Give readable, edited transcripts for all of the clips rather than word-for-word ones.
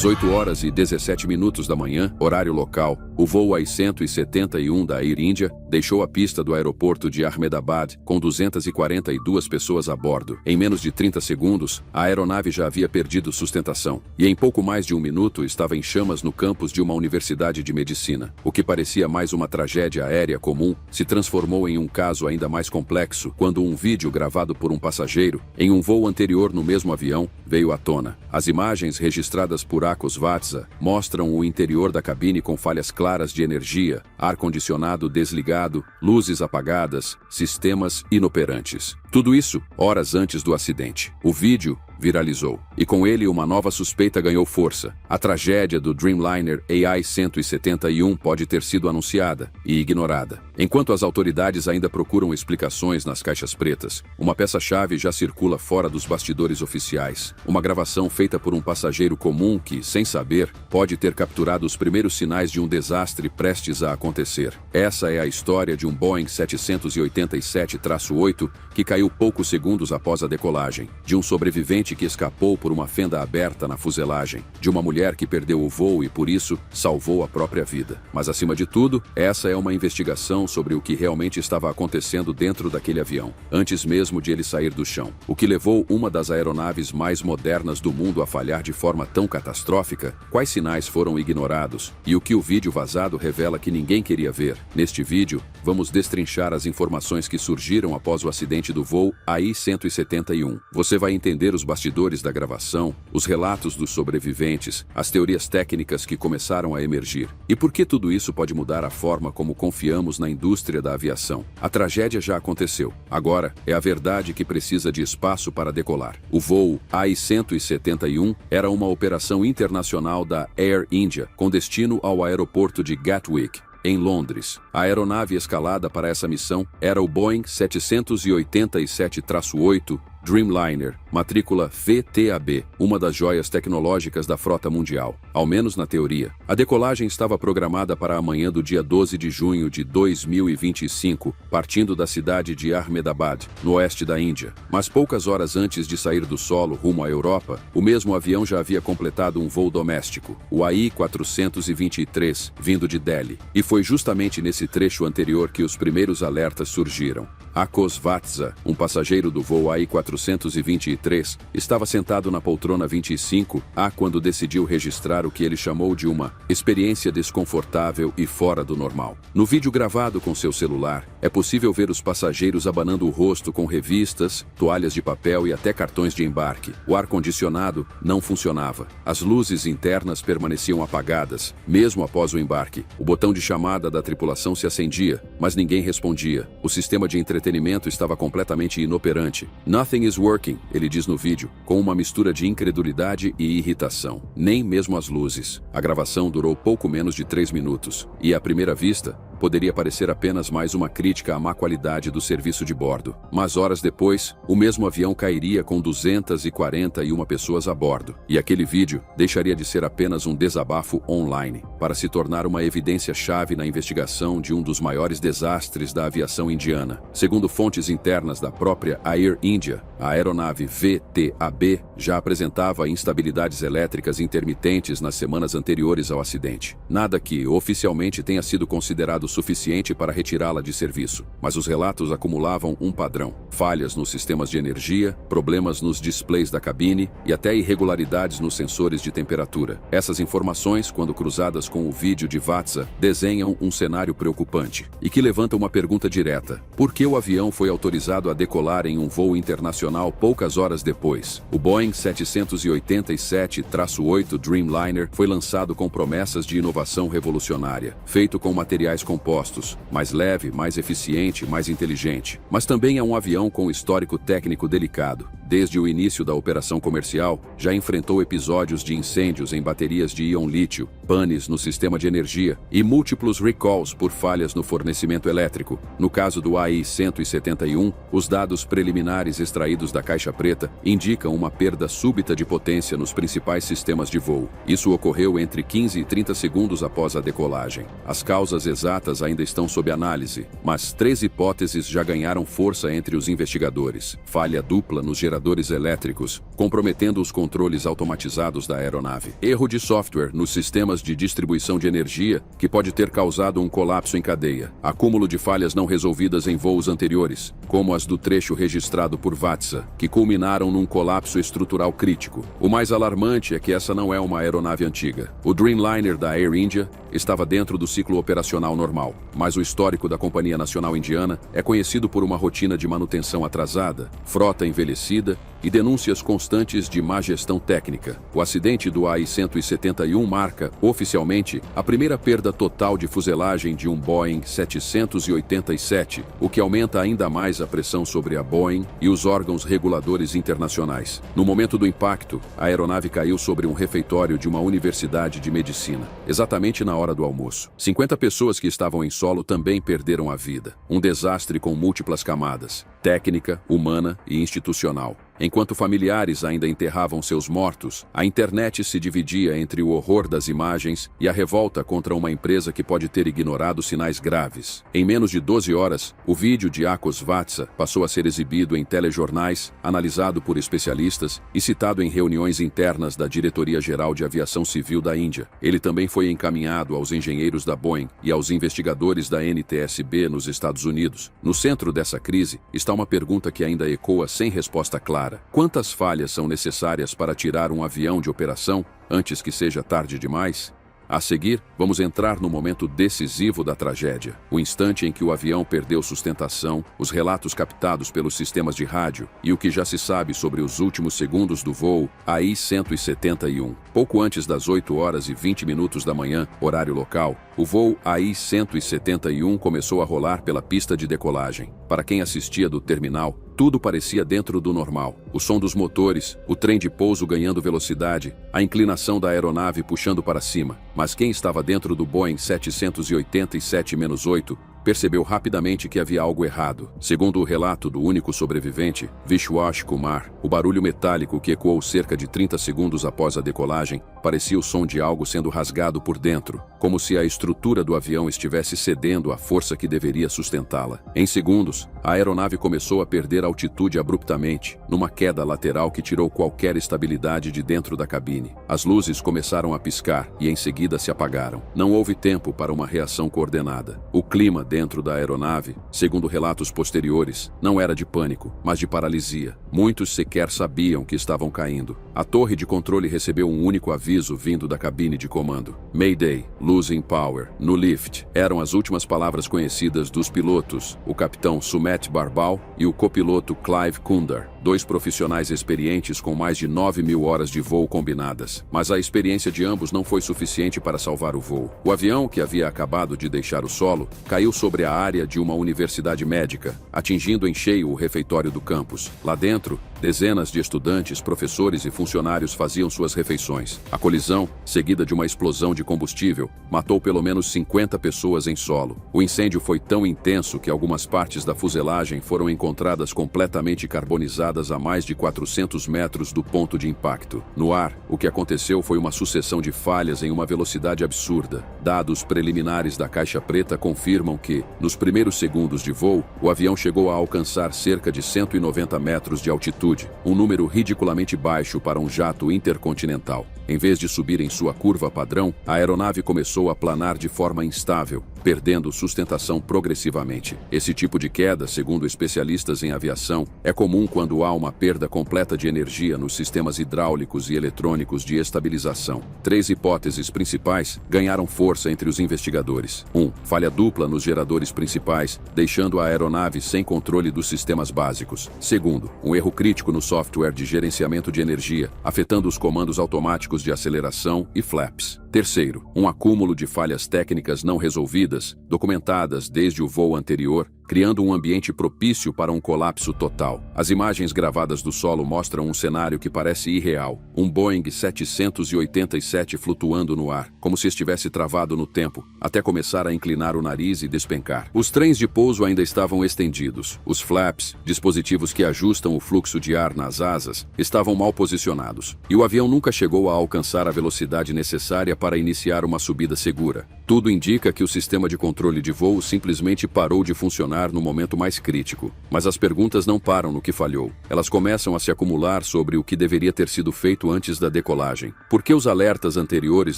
Às 8h17 da manhã, horário local, o voo AI-171 da Air India deixou a pista do aeroporto de Ahmedabad com 242 pessoas a bordo. Em menos de 30 segundos, a aeronave já havia perdido sustentação e em pouco mais de um minuto estava em chamas no campus de uma universidade de medicina. O que parecia mais uma tragédia aérea comum se transformou em um caso ainda mais complexo quando um vídeo gravado por um passageiro em um voo anterior no mesmo avião veio à tona. As imagens registradas por Akos Vatsa mostram o interior da cabine com falhas claras de energia, ar-condicionado desligado, luzes apagadas, sistemas inoperantes. Tudo isso horas antes do acidente. O vídeo viralizou, e com ele uma nova suspeita ganhou força. A tragédia do Dreamliner AI-171 pode ter sido anunciada e ignorada. Enquanto as autoridades ainda procuram explicações nas caixas pretas, uma peça-chave já circula fora dos bastidores oficiais. Uma gravação feita por um passageiro comum que, sem saber, pode ter capturado os primeiros sinais de um desastre prestes a acontecer. Essa é a história de um Boeing 787-8 que caiu poucos segundos após a decolagem, de um sobrevivente que escapou por uma fenda aberta na fuselagem, de uma mulher que perdeu o voo e, por isso, salvou a própria vida. Mas, acima de tudo, essa é uma investigação sobre o que realmente estava acontecendo dentro daquele avião, antes mesmo de ele sair do chão. O que levou uma das aeronaves mais modernas do mundo a falhar de forma tão catastrófica? Quais sinais foram ignorados? E o que o vídeo vazado revela que ninguém queria ver? Neste vídeo, vamos destrinchar as informações que surgiram após o acidente do voo AI-171. Você vai entender os bastidores da gravação, os relatos dos sobreviventes, as teorias técnicas que começaram a emergir. E por que tudo isso pode mudar a forma como confiamos na indústria da aviação? A tragédia já aconteceu. Agora, é a verdade que precisa de espaço para decolar. O voo AI-171 era uma operação internacional da Air India, com destino ao aeroporto de Gatwick, em Londres. A aeronave escalada para essa missão era o Boeing 787-8 Dreamliner, matrícula VTAB, uma das joias tecnológicas da frota mundial, ao menos na teoria. A decolagem estava programada para a manhã do dia 12 de junho de 2025, partindo da cidade de Ahmedabad, no oeste da Índia. Mas poucas horas antes de sair do solo rumo à Europa, o mesmo avião já havia completado um voo doméstico, o AI-423, vindo de Delhi. E foi justamente nesse trecho anterior que os primeiros alertas surgiram. Akos Vatsa, um passageiro do voo AI-423, estava sentado na poltrona 25A quando decidiu registrar o que ele chamou de uma experiência desconfortável e fora do normal. No vídeo gravado com seu celular, é possível ver os passageiros abanando o rosto com revistas, toalhas de papel e até cartões de embarque. O ar-condicionado não funcionava. As luzes internas permaneciam apagadas, mesmo após o embarque. O botão de chamada da tripulação se acendia, mas ninguém respondia. O sistema de entretenimento estava completamente inoperante. Nothing is working, ele diz no vídeo, com uma mistura de incredulidade e irritação. Nem mesmo as luzes. A gravação durou pouco menos de 3 minutos. E, à primeira vista, poderia parecer apenas mais uma crítica à má qualidade do serviço de bordo. Mas horas depois, o mesmo avião cairia com 241 pessoas a bordo. E aquele vídeo deixaria de ser apenas um desabafo online, para se tornar uma evidência-chave na investigação de um dos maiores desastres da aviação indiana. Segundo fontes internas da própria Air India, a aeronave VTAB já apresentava instabilidades elétricas intermitentes nas semanas anteriores ao acidente. Nada que, oficialmente, tenha sido considerado suficiente para retirá-la de serviço, mas os relatos acumulavam um padrão: falhas nos sistemas de energia, problemas nos displays da cabine e até irregularidades nos sensores de temperatura. Essas informações, quando cruzadas com o vídeo de Vatsa, desenham um cenário preocupante e que levanta uma pergunta direta: por que o avião foi autorizado a decolar em um voo internacional poucas horas depois? O Boeing 787-8 Dreamliner foi lançado com promessas de inovação revolucionária, feito com materiais compostos, mais leve, mais eficiente, mais inteligente. Mas também é um avião com histórico técnico delicado. Desde o início da operação comercial, já enfrentou episódios de incêndios em baterias de íon lítio, panes no sistema de energia e múltiplos recalls por falhas no fornecimento elétrico. No caso do AI-171, os dados preliminares extraídos da caixa preta indicam uma perda súbita de potência nos principais sistemas de voo. Isso ocorreu entre 15 e 30 segundos após a decolagem. As causas exatas ainda estão sob análise, mas 3 hipóteses já ganharam força entre os investigadores: falha dupla nos geradores geradores elétricos, comprometendo os controles automatizados da aeronave. Erro de software nos sistemas de distribuição de energia, que pode ter causado um colapso em cadeia. Acúmulo de falhas não resolvidas em voos anteriores, como as do trecho registrado por VATSA, que culminaram num colapso estrutural crítico. O mais alarmante é que essa não é uma aeronave antiga. O Dreamliner da Air India estava dentro do ciclo operacional normal, mas o histórico da Companhia Nacional Indiana é conhecido por uma rotina de manutenção atrasada, frota envelhecida e denúncias constantes de má gestão técnica. O acidente do AI-171 marca, oficialmente, a primeira perda total de fuselagem de um Boeing 787, o que aumenta ainda mais a pressão sobre a Boeing e os órgãos reguladores internacionais. No momento do impacto, a aeronave caiu sobre um refeitório de uma universidade de medicina, exatamente na hora do almoço. 50 pessoas que estavam em solo também perderam a vida. Um desastre com múltiplas camadas: técnica, humana e institucional. Enquanto familiares ainda enterravam seus mortos, a internet se dividia entre o horror das imagens e a revolta contra uma empresa que pode ter ignorado sinais graves. Em menos de 12 horas, o vídeo de Akos Vatsa passou a ser exibido em telejornais, analisado por especialistas e citado em reuniões internas da Diretoria-Geral de Aviação Civil da Índia. Ele também foi encaminhado aos engenheiros da Boeing e aos investigadores da NTSB nos Estados Unidos. No centro dessa crise está uma pergunta que ainda ecoa sem resposta clara: quantas falhas são necessárias para tirar um avião de operação antes que seja tarde demais? A seguir, vamos entrar no momento decisivo da tragédia, o instante em que o avião perdeu sustentação, os relatos captados pelos sistemas de rádio e o que já se sabe sobre os últimos segundos do voo AI-171. Pouco antes das 8h20 da manhã, horário local, o voo AI-171 começou a rolar pela pista de decolagem. Para quem assistia do terminal, tudo parecia dentro do normal. O som dos motores, o trem de pouso ganhando velocidade, a inclinação da aeronave puxando para cima. Mas quem estava dentro do Boeing 787-8 percebeu rapidamente que havia algo errado. Segundo o relato do único sobrevivente, Vishwas Kumar, o barulho metálico que ecoou cerca de 30 segundos após a decolagem parecia o som de algo sendo rasgado por dentro, como se a estrutura do avião estivesse cedendo à força que deveria sustentá-la. Em segundos, a aeronave começou a perder altitude abruptamente, numa queda lateral que tirou qualquer estabilidade de dentro da cabine. As luzes começaram a piscar e em seguida se apagaram. Não houve tempo para uma reação coordenada. O clima dentro da aeronave, segundo relatos posteriores, não era de pânico, mas de paralisia. Muitos sequer sabiam que estavam caindo. A torre de controle recebeu um único aviso vindo da cabine de comando: Mayday, losing power, no lift. Eram as últimas palavras conhecidas dos pilotos, o capitão Sumet Barbal e o copiloto Clive Kundar, dois profissionais experientes com mais de 9.000 horas de voo combinadas. Mas a experiência de ambos não foi suficiente para salvar o voo. O avião, que havia acabado de deixar o solo, caiu sobre a área de uma universidade médica, atingindo em cheio o refeitório do campus. Lá dentro, dezenas de estudantes, professores e funcionários faziam suas refeições. A colisão, seguida de uma explosão de combustível, matou pelo menos 50 pessoas em solo. O incêndio foi tão intenso que algumas partes da fuselagem foram encontradas completamente carbonizadas a mais de 400 metros do ponto de impacto. No ar, o que aconteceu foi uma sucessão de falhas em uma velocidade absurda. Dados preliminares da caixa preta confirmam que, nos primeiros segundos de voo, o avião chegou a alcançar cerca de 190 metros de altitude, um número ridiculamente baixo para um jato intercontinental. Em vez de subir em sua curva padrão, a aeronave começou a planar de forma instável, perdendo sustentação progressivamente. Esse tipo de queda, segundo especialistas em aviação, é comum quando há uma perda completa de energia nos sistemas hidráulicos e eletrônicos de estabilização. 3 hipóteses principais ganharam força entre os investigadores. 1. Falha dupla nos geradores principais, deixando a aeronave sem controle dos sistemas básicos. 2. Um erro crítico no software de gerenciamento de energia, afetando os comandos automáticos de aceleração e flaps. 3. Um acúmulo de falhas técnicas não resolvidas, documentadas desde o voo anterior, criando um ambiente propício para um colapso total. As imagens gravadas do solo mostram um cenário que parece irreal. Um Boeing 787 flutuando no ar, como se estivesse travado no tempo, até começar a inclinar o nariz e despencar. Os trens de pouso ainda estavam estendidos. Os flaps, dispositivos que ajustam o fluxo de ar nas asas, estavam mal posicionados. E o avião nunca chegou a alcançar a velocidade necessária para iniciar uma subida segura. Tudo indica que o sistema de controle de voo simplesmente parou de funcionar funcionar no momento mais crítico. Mas as perguntas não param no que falhou. Elas começam a se acumular sobre o que deveria ter sido feito antes da decolagem. Por que os alertas anteriores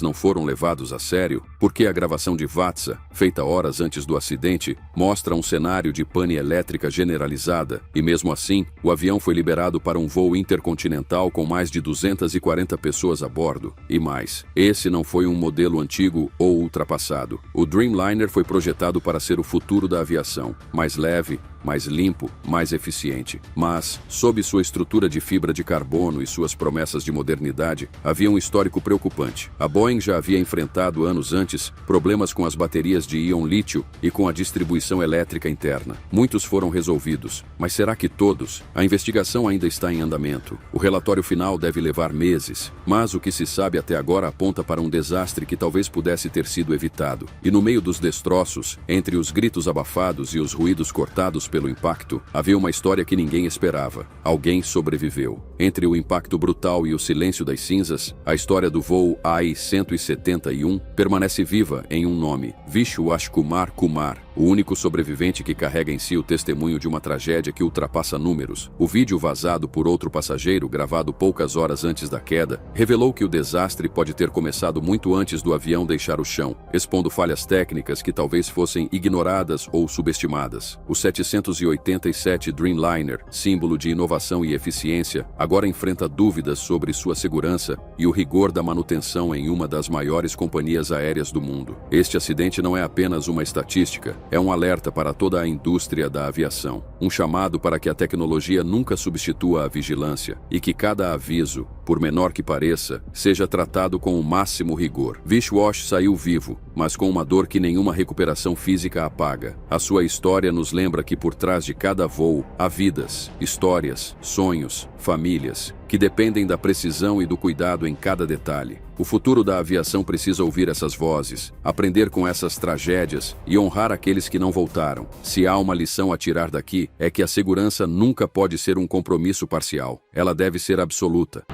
não foram levados a sério? Por que a gravação de VATSA, feita horas antes do acidente, mostra um cenário de pane elétrica generalizada e, mesmo assim, o avião foi liberado para um voo intercontinental com mais de 240 pessoas a bordo? E mais, esse não foi um modelo antigo ou ultrapassado. O Dreamliner foi projetado para ser o futuro da aviação, mais leve, mais limpo, mais eficiente. Mas, sob sua estrutura de fibra de carbono e suas promessas de modernidade, havia um histórico preocupante. A Boeing já havia enfrentado anos antes problemas com as baterias de íon lítio e com a distribuição elétrica interna. Muitos foram resolvidos, mas será que todos? A investigação ainda está em andamento. O relatório final deve levar meses, mas o que se sabe até agora aponta para um desastre que talvez pudesse ter sido evitado. E no meio dos destroços, entre os gritos abafados e os ruídos cortados pelo impacto, havia uma história que ninguém esperava. Alguém sobreviveu. Entre o impacto brutal e o silêncio das cinzas, a história do voo AI-171 permanece viva em um nome: Vishwas Kumar Kumar, o único sobrevivente que carrega em si o testemunho de uma tragédia que ultrapassa números. O vídeo vazado por outro passageiro, gravado poucas horas antes da queda, revelou que o desastre pode ter começado muito antes do avião deixar o chão, expondo falhas técnicas que talvez fossem ignoradas ou subestimadas. O 787 Dreamliner, símbolo de inovação e eficiência, agora enfrenta dúvidas sobre sua segurança e o rigor da manutenção em uma das maiores companhias aéreas do mundo. Este acidente não é apenas uma estatística, é um alerta para toda a indústria da aviação. Um chamado para que a tecnologia nunca substitua a vigilância e que cada aviso, por menor que pareça, seja tratado com o máximo rigor. Vishwas saiu vivo, mas com uma dor que nenhuma recuperação física apaga. A sua história nos lembra que por trás de cada voo há vidas, histórias, sonhos, famílias, que dependem da precisão e do cuidado em cada detalhe. O futuro da aviação precisa ouvir essas vozes, aprender com essas tragédias e honrar aqueles que não voltaram. Se há uma lição a tirar daqui, é que a segurança nunca pode ser um compromisso parcial. Ela deve ser absoluta.